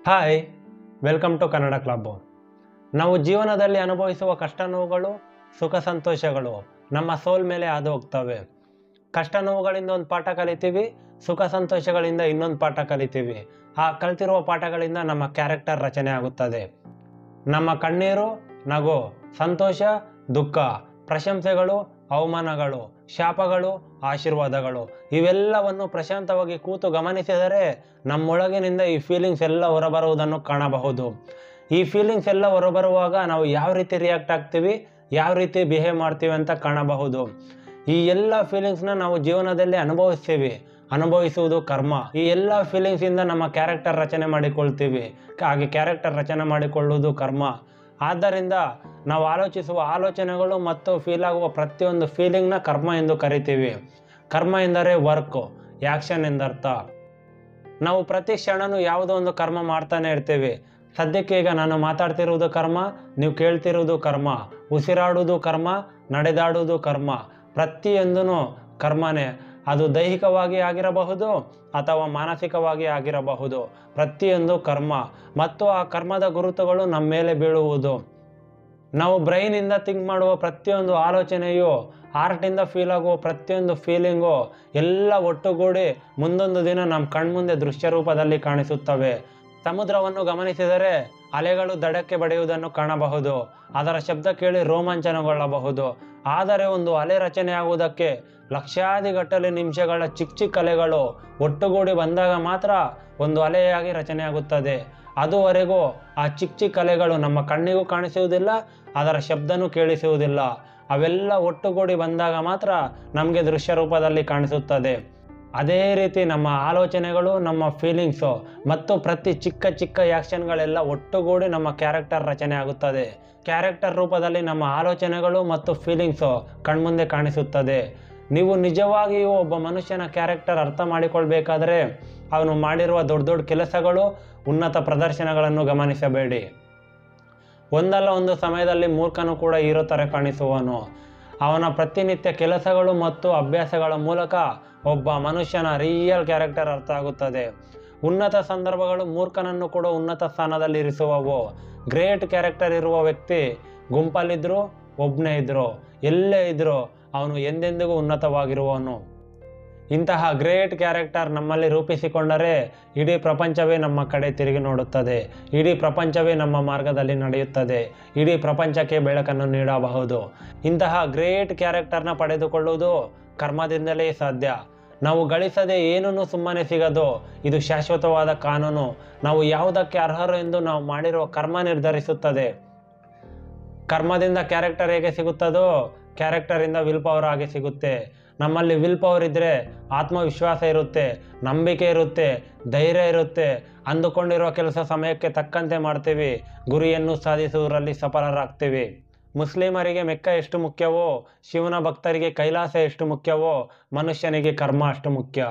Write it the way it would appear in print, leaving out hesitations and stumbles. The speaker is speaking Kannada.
Hi, welcome to Kannada club. ನಾವು ಜೀವನದಲ್ಲಿ ಅನುಭವಿಸುವ ಕಷ್ಟ ನೋವುಗಳು, ಸುಖ ಸಂತೋಷಗಳು ನಮ್ಮ ಸೋಲ್ ಮೇಲೆ ಹಾದು ಹೋಗ್ತವೆ. ಕಷ್ಟ ನೋವುಗಳಿಂದ ಒಂದು ಪಾಠ ಕಲಿತೀವಿ, ಸುಖ ಸಂತೋಷಗಳಿಂದ ಇನ್ನೊಂದು ಪಾಠ ಕಲಿತೀವಿ. ಆ ಕಲ್ತಿರುವ ಪಾಠಗಳಿಂದ ನಮ್ಮ ಕ್ಯಾರೆಕ್ಟರ್ ರಚನೆ ಆಗುತ್ತದೆ. ನಮ್ಮ ಕಣ್ಣೀರು, ನಗು, ಸಂತೋಷ, ದುಃಖ, ಪ್ರಶಂಸೆಗಳು, ಅವಮಾನಗಳು, ಶಾಪಗಳು, ಆಶೀರ್ವಾದಗಳು ಇವೆಲ್ಲವನ್ನು ಪ್ರಶಾಂತವಾಗಿ ಕೂತು ಗಮನಿಸಿದರೆ ನಮ್ಮೊಳಗಿನಿಂದ ಈ ಫೀಲಿಂಗ್ಸ್ ಎಲ್ಲ ಹೊರಬರುವುದನ್ನು ಕಾಣಬಹುದು. ಈ ಫೀಲಿಂಗ್ಸ್ ಎಲ್ಲ ಹೊರಬರುವಾಗ ನಾವು ಯಾವ ರೀತಿ ರಿಯಾಕ್ಟ್ ಆಗ್ತೀವಿ, ಯಾವ ರೀತಿ ಬಿಹೇವ್ ಮಾಡ್ತೀವಿ ಅಂತ ಕಾಣಬಹುದು. ಈ ಎಲ್ಲ ಫೀಲಿಂಗ್ಸ್ನ ನಾವು ಜೀವನದಲ್ಲಿ ಅನುಭವಿಸುವುದು ಕರ್ಮ. ಈ ಎಲ್ಲ ಫೀಲಿಂಗ್ಸಿಂದ ನಮ್ಮ ಕ್ಯಾರೆಕ್ಟರ್ ರಚನೆ ಮಾಡಿಕೊಳ್ತೀವಿ. ಹಾಗೆ ಕ್ಯಾರೆಕ್ಟರ್ ರಚನೆ ಮಾಡಿಕೊಳ್ಳುವುದು ಕರ್ಮ. ಆದ್ದರಿಂದ ನಾವು ಆಲೋಚಿಸುವ ಆಲೋಚನೆಗಳು ಮತ್ತು ಫೀಲ್ ಆಗುವ ಪ್ರತಿಯೊಂದು ಫೀಲಿಂಗ್ನ ಕರ್ಮ ಎಂದು ಕರಿತೀವಿ. ಕರ್ಮ ಎಂದರೆ ವರ್ಕ್, ಆ್ಯಕ್ಷನ್ ಎಂದರ್ಥ. ನಾವು ಪ್ರತಿ ಕ್ಷಣನೂ ಯಾವುದೋ ಒಂದು ಕರ್ಮ ಮಾಡ್ತಾನೆ ಇರ್ತೀವಿ. ಸದ್ಯಕ್ಕೆ ಈಗ ನಾನು ಮಾತಾಡ್ತಿರುವುದು ಕರ್ಮ, ನೀವು ಕೇಳ್ತಿರುವುದು ಕರ್ಮ, ಉಸಿರಾಡುವುದು ಕರ್ಮ, ನಡೆದಾಡುವುದು ಕರ್ಮ. ಪ್ರತಿಯೊಂದೂ ಕರ್ಮನೇ. ಅದು ದೈಹಿಕವಾಗಿ ಆಗಿರಬಹುದು ಅಥವಾ ಮಾನಸಿಕವಾಗಿ ಆಗಿರಬಹುದು. ಪ್ರತಿಯೊಂದು ಕರ್ಮ ಮತ್ತು ಆ ಕರ್ಮದ ಗುರುತುಗಳು ನಮ್ಮ ಮೇಲೆ ಬೀಳುವುದು. ನಾವು ಬ್ರೈನಿಂದ ಥಿಂಕ್ ಮಾಡುವ ಪ್ರತಿಯೊಂದು ಆಲೋಚನೆಯು, ಹಾರ್ಟಿಂದ ಫೀಲ್ ಆಗುವ ಪ್ರತಿಯೊಂದು ಫೀಲಿಂಗು ಎಲ್ಲ ಒಟ್ಟುಗೂಡಿ ಮುಂದೊಂದು ದಿನ ನಮ್ಮ ಕಣ್ಮುಂದೆ ದೃಶ್ಯ ರೂಪದಲ್ಲಿ ಕಾಣಿಸುತ್ತವೆ. ಸಮುದ್ರವನ್ನು ಗಮನಿಸಿದರೆ ಅಲೆಗಳು ದಡಕ್ಕೆ ಬಡಿಯುವುದನ್ನು ಕಾಣಬಹುದು. ಅದರ ಶಬ್ದ ಕೇಳಿ ರೋಮಾಂಚನಗೊಳ್ಳಬಹುದು. ಆದರೆ ಒಂದು ಅಲೆ ರಚನೆಯಾಗುವುದಕ್ಕೆ ಲಕ್ಷಾದಿಗಟ್ಟಲೆ ನಿಮಿಷಗಳ ಚಿಕ್ಕ ಅಲೆಗಳು ಒಟ್ಟುಗೂಡಿ ಬಂದಾಗ ಮಾತ್ರ ಒಂದು ಅಲೆಯಾಗಿ ರಚನೆಯಾಗುತ್ತದೆ. ಅದುವರೆಗೂ ಆ ಚಿಕ್ಕ ಅಲೆಗಳು ನಮ್ಮ ಕಣ್ಣಿಗೂ ಕಾಣಿಸುವುದಿಲ್ಲ, ಅದರ ಶಬ್ದನೂ ಕೇಳಿಸುವುದಿಲ್ಲ. ಅವೆಲ್ಲ ಒಟ್ಟುಗೂಡಿ ಬಂದಾಗ ಮಾತ್ರ ನಮಗೆ ದೃಶ್ಯ ರೂಪದಲ್ಲಿ ಕಾಣಿಸುತ್ತದೆ. ಅದೇ ರೀತಿ ನಮ್ಮ ಆಲೋಚನೆಗಳು, ನಮ್ಮ ಫೀಲಿಂಗ್ಸು ಮತ್ತು ಪ್ರತಿ ಚಿಕ್ಕ ಆ್ಯಕ್ಷನ್ಗಳೆಲ್ಲ ಒಟ್ಟುಗೂಡಿ ನಮ್ಮ ಕ್ಯಾರೆಕ್ಟರ್ ರಚನೆ ಆಗುತ್ತದೆ. ಕ್ಯಾರೆಕ್ಟರ್ ರೂಪದಲ್ಲಿ ನಮ್ಮ ಆಲೋಚನೆಗಳು ಮತ್ತು ಫೀಲಿಂಗ್ಸು ಕಣ್ಮುಂದೆ ಕಾಣಿಸುತ್ತದೆ. ನೀವು ನಿಜವಾಗಿಯೂ ಒಬ್ಬ ಮನುಷ್ಯನ ಕ್ಯಾರೆಕ್ಟರ್ ಅರ್ಥ ಮಾಡಿಕೊಳ್ಬೇಕಾದ್ರೆ ಅವನು ಮಾಡಿರುವ ದೊಡ್ಡ ಕೆಲಸಗಳು, ಉನ್ನತ ಪ್ರದರ್ಶನಗಳನ್ನು ಗಮನಿಸಬೇಡಿ. ಒಂದಲ್ಲ ಒಂದು ಸಮಯದಲ್ಲಿ ಮೂರ್ಖನು ಕೂಡ ಹೀರೋ ಥರ ಕಾಣಿಸುವನು. ಅವನ ಪ್ರತಿನಿತ್ಯ ಕೆಲಸಗಳು ಮತ್ತು ಅಭ್ಯಾಸಗಳ ಮೂಲಕ ಒಬ್ಬ ಮನುಷ್ಯನ ರಿಯಲ್ ಕ್ಯಾರೆಕ್ಟರ್ ಅರ್ಥ ಆಗುತ್ತದೆ. ಉನ್ನತ ಸಂದರ್ಭಗಳು ಮೂರ್ಖನನ್ನು ಕೂಡ ಉನ್ನತ ಸ್ಥಾನದಲ್ಲಿ ಇರಿಸುವವು. ಗ್ರೇಟ್ ಕ್ಯಾರೆಕ್ಟರ್ ಇರುವ ವ್ಯಕ್ತಿ ಗುಂಪಲ್ಲಿದ್ದರೂ, ಒಬ್ಬನೇ ಇದ್ದರೂ, ಎಲ್ಲೇ ಇದ್ದರೂ ಅವನು ಎಂದೆಂದಿಗೂ ಉನ್ನತವಾಗಿರುವವನು. ಇಂತಹ ಗ್ರೇಟ್ ಕ್ಯಾರೆಕ್ಟರ್ ನಮ್ಮಲ್ಲಿ ರೂಪಿಸಿಕೊಂಡರೆ ಇಡೀ ಪ್ರಪಂಚವೇ ನಮ್ಮ ಕಡೆ ತಿರುಗಿ ನೋಡುತ್ತದೆ. ಇಡೀ ಪ್ರಪಂಚವೇ ನಮ್ಮ ಮಾರ್ಗದಲ್ಲಿ ನಡೆಯುತ್ತದೆ. ಇಡೀ ಪ್ರಪಂಚಕ್ಕೆ ಬೆಳಕನ್ನು ನೀಡಬಹುದು. ಇಂತಹ ಗ್ರೇಟ್ ಕ್ಯಾರೆಕ್ಟರ್ನ ಪಡೆದುಕೊಳ್ಳುವುದು ಕರ್ಮದಿಂದಲೇ ಸಾಧ್ಯ. ನಾವು ಗಳಿಸದೆ ಏನೂ ಸುಮ್ಮನೆ ಸಿಗದು. ಇದು ಶಾಶ್ವತವಾದ ಕಾನೂನು. ನಾವು ಯಾವುದಕ್ಕೆ ಅರ್ಹರು ಎಂದು ನಾವು ಮಾಡಿರುವ ಕರ್ಮ ನಿರ್ಧರಿಸುತ್ತದೆ. ಕರ್ಮದಿಂದ ಕ್ಯಾರೆಕ್ಟರ್ ಹೇಗೆ ಸಿಗುತ್ತದೋ, ಕ್ಯಾರೆಕ್ಟರಿಂದ ವಿಲ್ ಪವರ್ ಹಾಗೆ ಸಿಗುತ್ತೆ. ನಮ್ಮಲ್ಲಿ ವಿಲ್ ಪವರ್ ಇದ್ದರೆ ಆತ್ಮವಿಶ್ವಾಸ ಇರುತ್ತೆ, ನಂಬಿಕೆ ಇರುತ್ತೆ, ಧೈರ್ಯ ಇರುತ್ತೆ. ಅಂದುಕೊಂಡಿರುವ ಕೆಲಸ ಸಮಯಕ್ಕೆ ತಕ್ಕಂತೆ ಮಾಡ್ತೀವಿ. ಗುರಿಯನ್ನು ಸಾಧಿಸುವುದರಲ್ಲಿ ಸಫಲರಾಗ್ತೀವಿ. ಮುಸ್ಲಿಮರಿಗೆ ಮೆಕ್ಕ ಎಷ್ಟು ಮುಖ್ಯವೋ, ಶಿವನ ಭಕ್ತರಿಗೆ ಕೈಲಾಸ ಎಷ್ಟು ಮುಖ್ಯವೋ, ಮನುಷ್ಯನಿಗೆ ಕರ್ಮ ಅಷ್ಟು ಮುಖ್ಯ.